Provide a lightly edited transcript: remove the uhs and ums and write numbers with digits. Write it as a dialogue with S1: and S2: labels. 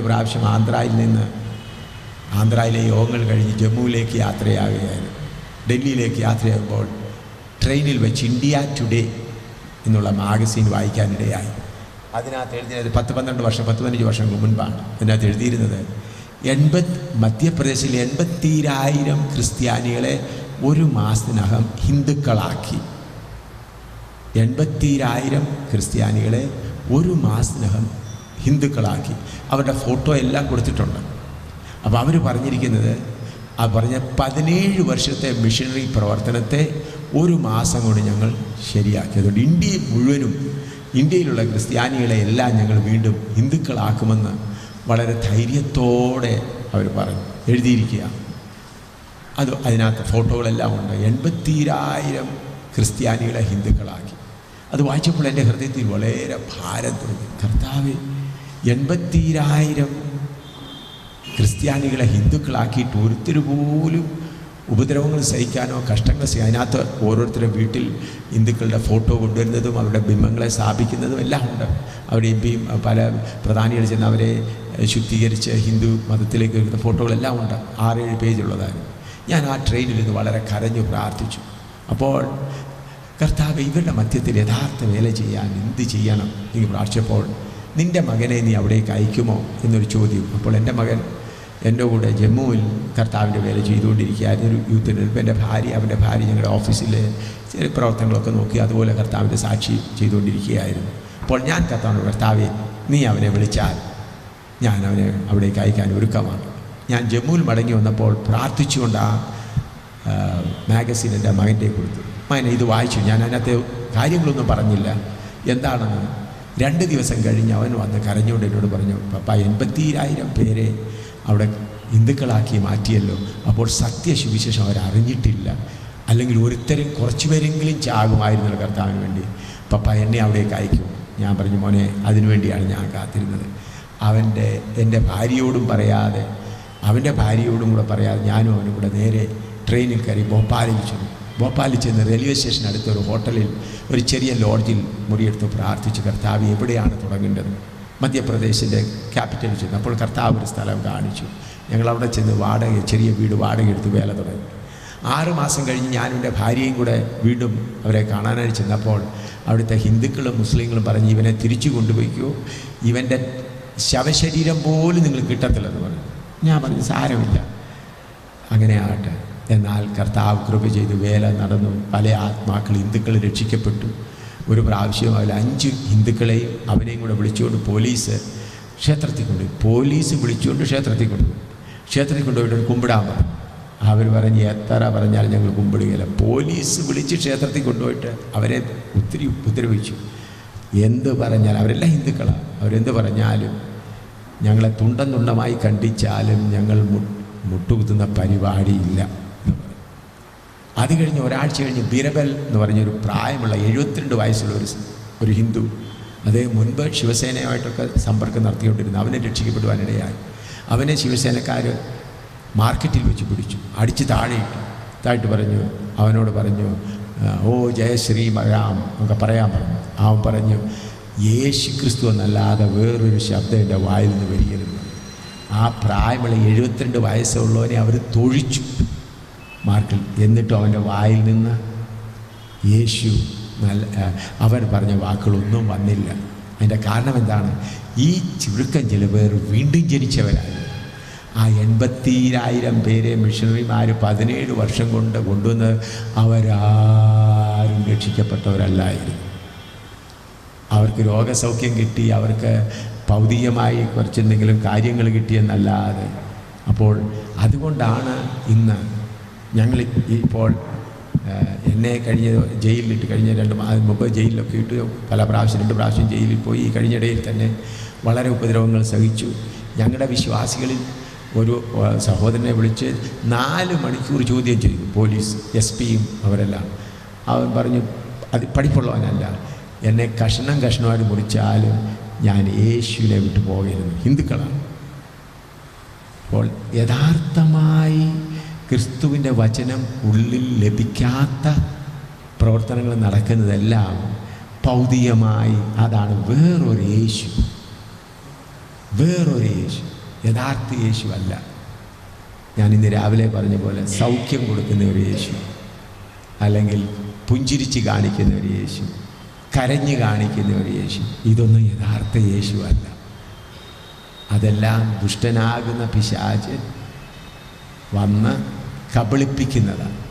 S1: പ്രാവശ്യം ആന്ധ്രയിലെ യോഗങ്ങൾ കഴിഞ്ഞ് ജമ്മുവിലേക്ക് യാത്രയാവുകയായിരുന്നു. ഡൽഹിയിലേക്ക് യാത്രയാകുമ്പോൾ ട്രെയിനിൽ വെച്ച് ഇന്ത്യ ടുഡേ എന്നുള്ള മാഗസീൻ വായിക്കാനിടയായി. അതിനകത്ത് എഴുതിയത് 10-15 വർഷങ്ങൾക്ക് മുൻപാണ്. അതിനകത്ത് എഴുതിയിരുന്നത് മധ്യപ്രദേശിൽ 80,000 ക്രിസ്ത്യാനികളെ ഒരു മാസത്തിനകം ഹിന്ദുക്കളാക്കി. 80,000 ക്രിസ്ത്യാനികളെ ഒരു മാസത്തിനകം ഹിന്ദുക്കളാക്കി. അവരുടെ ഫോട്ടോ എല്ലാം കൊടുത്തിട്ടുണ്ട്. അപ്പോൾ അവർ പറഞ്ഞിരിക്കുന്നത്, പറഞ്ഞ 17 വർഷത്തെ മിഷണറി പ്രവർത്തനത്തെ ഒരു മാസം കൊണ്ട് ഞങ്ങൾ ശരിയാക്കി. അതുകൊണ്ട് ഇന്ത്യയിലുള്ള ക്രിസ്ത്യാനികളെ എല്ലാം ഞങ്ങൾ വീണ്ടും ഹിന്ദുക്കളാക്കുമെന്ന് വളരെ ധൈര്യത്തോടെ അവർ പറഞ്ഞു എഴുതിയിരിക്കുക. അതിനകത്ത് ഫോട്ടോകളെല്ലാം ഉണ്ട്. 80,000 ക്രിസ്ത്യാനികളെ ഹിന്ദുക്കളാക്കി. അത് വായിച്ചപ്പോൾ എൻ്റെ ഹൃദയത്തിൽ വളരെ ഭാരം തോന്നി. കർത്താവേ, 80,000 ക്രിസ്ത്യാനികളെ ഹിന്ദുക്കളാക്കിയിട്ട് ഒരുത്തർ പോലും ഉപദ്രവങ്ങൾ സഹിക്കാനോ കഷ്ടങ്ങൾ സഹിക്കാനോ. അതിനകത്ത് ഓരോരുത്തരുടെ വീട്ടിൽ ഹിന്ദുക്കളുടെ ഫോട്ടോ കൊണ്ടുവരുന്നതും അവരുടെ ബിംബങ്ങളെ സ്ഥാപിക്കുന്നതും എല്ലാം ഉണ്ട്. അവിടെ എംപിയും പല പ്രധാനികൾ ചെന്ന് അവരെ ശുദ്ധീകരിച്ച് ഹിന്ദു മതത്തിലേക്ക് വരുന്ന ഫോട്ടോകളെല്ലാം ഉണ്ട്. 6-7 പേജുള്ളതായിരുന്നു. ഞാൻ ആ ട്രെയിനിൽ നിന്ന് വളരെ കരഞ്ഞു പ്രാർത്ഥിച്ചു. അപ്പോൾ കർത്താവ്, ഇവരുടെ മധ്യത്തിൽ യഥാർത്ഥ വേല ചെയ്യാൻ എന്ത് ചെയ്യണം എന്ന് പ്രാർത്ഥിച്ചപ്പോൾ, നിൻ്റെ മകനെ നീ അവിടേക്ക് അയക്കുമോ എന്നൊരു ചോദ്യം. അപ്പോൾ എൻ്റെ മകൻ എൻ്റെ കൂടെ ജമ്മുവിൽ കർത്താവിൻ്റെ വേല ചെയ്തുകൊണ്ടിരിക്കുകയായിരുന്നു. ഒരു യൂത്തിന്. അവൻ്റെ ഭാര്യ ഞങ്ങളുടെ ഓഫീസിലെ ചെറിയ പ്രവർത്തനങ്ങളൊക്കെ നോക്കി അതുപോലെ കർത്താവിൻ്റെ സാക്ഷി ചെയ്തുകൊണ്ടിരിക്കുകയായിരുന്നു. അപ്പോൾ ഞാൻ കർത്താവേ, നീ അവനെ വിളിച്ചാൽ ഞാൻ അവനെ അവിടേക്ക് അയക്കാൻ ഒരുക്കമാണ്. ഞാൻ ജമ്മുവിൽ മടങ്ങി വന്നപ്പോൾ പ്രാർത്ഥിച്ചുകൊണ്ട് ആ മാഗസീൻ എൻ്റെ മകൻ്റെ കൊടുത്തു. മകനെ ഇത് വായിച്ചു. ഞാൻ അതിനകത്തെ കാര്യങ്ങളൊന്നും പറഞ്ഞില്ല. എന്താണെന്ന് 2 ദിവസം കഴിഞ്ഞ് അവൻ വന്ന് കരഞ്ഞുകൊണ്ട് എന്നോട് പറഞ്ഞു, പപ്പ, 80,000 പേരെ അവിടെ ഹിന്ദുക്കളാക്കി മാറ്റിയല്ലോ. അപ്പോൾ സത്യസുവിശേഷം അവരറിഞ്ഞിട്ടില്ല. അല്ലെങ്കിൽ ഒരുത്തരും കുറച്ച് പേരെങ്കിലും ചാകുമായിരുന്നല്ലോ കർത്താവിന് വേണ്ടി. പപ്പ, എന്നെ അവിടേക്ക് അയക്കും. ഞാൻ പറഞ്ഞു, മോനെ, അതിനുവേണ്ടിയാണ് ഞാൻ കാത്തിരുന്നത്. എൻ്റെ ഭാര്യയോടും പറയാതെ, അവൻ്റെ ഭാര്യയോടും കൂടെ പറയാതെ ഞാനും അവനും കൂടെ നേരെ ട്രെയിനിൽ കയറി ഭോപ്പാലിൽ ചെന്ന് റെയിൽവേ സ്റ്റേഷൻ അടുത്ത ഒരു ഹോട്ടലിൽ ഒരു ചെറിയ ലോഡ്ജിൽ മുറിയെടുത്ത് പ്രാർത്ഥിച്ചു, കർത്താവ് എവിടെയാണ് തുടങ്ങേണ്ടത്. മധ്യപ്രദേശിൻ്റെ ക്യാപിറ്റലിൽ ചെന്ന് അപ്പോൾ കർത്താവ് ഒരു സ്ഥലം കാണിച്ചു. ഞങ്ങളവിടെ ചെന്ന് ചെറിയ വീട് വാടക എടുത്ത് വേല തുടങ്ങി. 6 മാസം കഴിഞ്ഞ് ഞാനും എൻ്റെ ഭാര്യയും കൂടെ വീണ്ടും അവരെ കാണാനായി ചെന്നപ്പോൾ അവിടുത്തെ ഹിന്ദുക്കളും മുസ്ലിങ്ങളും പറഞ്ഞ്, ഇവനെ തിരിച്ചു കൊണ്ടുപോയിക്കോ, ഇവൻ്റെ ശവശരീരം പോലും നിങ്ങൾ കിട്ടത്തില്ലെന്ന് പറഞ്ഞു. ഞാൻ പറഞ്ഞു, സാരമില്ല, അങ്ങനെ ആകട്ടെ. എന്നാൽ കർത്താവ് കൃപ ചെയ്ത് വേല നടന്നു. പല ആത്മാക്കൾ ഹിന്ദുക്കൾ രക്ഷിക്കപ്പെട്ടു. ഒരു പ്രാവശ്യം അതിൽ 5 ഹിന്ദുക്കളെയും അവനെയും കൂടെ വിളിച്ചുകൊണ്ട് പോലീസ് ക്ഷേത്രത്തിൽ കൊണ്ടുപോയി. ക്ഷേത്രത്തിൽ കൊണ്ടുപോയിട്ട് കുമ്പിടാൻ പറഞ്ഞു. അവർ പറഞ്ഞ്, എത്ര പറഞ്ഞാലും ഞങ്ങൾ കുമ്പിടുകയില്ല. പോലീസ് വിളിച്ച് ക്ഷേത്രത്തിൽ കൊണ്ടുപോയിട്ട് അവരെ ഒത്തിരി ഉപദ്രവിച്ചു. എന്ത് പറഞ്ഞാലും അവരെല്ലാം ഹിന്ദുക്കളാണ്. അവരെന്ത് പറഞ്ഞാലും ഞങ്ങളെ തുണ്ടമായി കണ്ടിച്ചാലും ഞങ്ങൾ മുട്ടുകുത്തുന്ന പരിപാടിയില്ല. അത് കഴിഞ്ഞ് ഒരാഴ്ച കഴിഞ്ഞ് ബിരബൽ എന്ന് പറഞ്ഞൊരു പ്രായമുള്ള 72 വയസ്സുള്ള ഒരു ഹിന്ദു, അദ്ദേഹം മുൻപ് ശിവസേനയുമായിട്ടൊക്കെ സമ്പർക്കം നടത്തിക്കൊണ്ടിരുന്നു. അവനെ രക്ഷിക്കപ്പെടുവാനിടയായി. അവനെ ശിവസേനക്കാർ മാർക്കറ്റിൽ വെച്ച് പിടിച്ചു, അടിച്ച് താഴെയിട്ട് പറഞ്ഞു. അവനോട് പറഞ്ഞു, ഓ ജയ ശ്രീരാം എന്നൊക്കെ പറയാൻ പറഞ്ഞു. അവൻ പറഞ്ഞു, യേശു ക്രിസ്തു എന്നല്ലാതെ വേറൊരു ശബ്ദം എൻ്റെ വായിൽ നിന്ന് വരികയെന്ന്. ആ പ്രായമുള്ള 72 വയസ്സുള്ളവനെ അവർ തൊഴിച്ചു മാർക്കിൽ. എന്നിട്ടും അവൻ്റെ വായിൽ നിന്ന് യേശു അവൻ പറഞ്ഞ വാക്കുകളൊന്നും വന്നില്ല. അതിൻ്റെ കാരണം എന്താണ്? ഈ ചുരുക്കം ചില പേർ വീണ്ടും ജനിച്ചവരായിരുന്നു. ആ 80,000 പേരെ മിഷണറിമാർ 17 വർഷം കൊണ്ട് കൊണ്ടുവന്ന് അവരാരും രക്ഷിക്കപ്പെട്ടവരല്ലായിരുന്നു. അവർക്ക് രോഗസൗഖ്യം കിട്ടി, അവർക്ക് ഭൗതികമായി കുറച്ചെന്തെങ്കിലും കാര്യങ്ങൾ കിട്ടിയെന്നല്ലാതെ. അപ്പോൾ അതുകൊണ്ടാണ് ഇന്ന് ഞങ്ങൾ ഇപ്പോൾ എന്നെ ജയിലിലിട്ട് കഴിഞ്ഞ 2 മാസം മുമ്പ് ജയിലിലൊക്കെ ഇട്ട് 2 പ്രാവശ്യം ജയിലിൽ പോയി. ഈ കഴിഞ്ഞിടയിൽ തന്നെ വളരെ ഉപദ്രവങ്ങൾ സഹിച്ചു. ഞങ്ങളുടെ വിശ്വാസികളിൽ ഒരു സഹോദരനെ വിളിച്ച് 4 മണിക്കൂർ ചോദ്യം ചെയ്തു പോലീസ്, SP-യും അവരെല്ലാം. അവൻ പറഞ്ഞു, അത് പഠിപ്പുള്ളവനല്ല, എന്നെ കഷ്ണമായിട്ട് മുറിച്ചാലും ഞാൻ യേശുവിനെ വിട്ടു പോകരുത്. ഹിന്ദുക്കളാണ്. അപ്പോൾ യഥാർത്ഥമായി ക്രിസ്തുവിൻ്റെ വചനം ഉള്ളിൽ ലഭിക്കാത്ത പ്രവർത്തനങ്ങൾ നടക്കുന്നതെല്ലാം ഭൗതികമായി. അതാണ് വേറൊരു യേശു. യഥാർത്ഥ യേശു അല്ല. ഞാൻ ഇന്ന് രാവിലെ പറഞ്ഞ പോലെ സൗഖ്യം കൊടുക്കുന്ന ഒരു യേശു, അല്ലെങ്കിൽ പുഞ്ചിരിച്ച് കാണിക്കുന്ന ഒരു യേശു, കരഞ്ഞ് കാണിക്കുന്ന ഒരു യേശു, ഇതൊന്നും യഥാർത്ഥ യേശു അല്ല. അതെല്ലാം ദുഷ്ടനാകുന്ന പിശാച് വന്ന് കബളിപ്പിക്കുന്നതാണ്.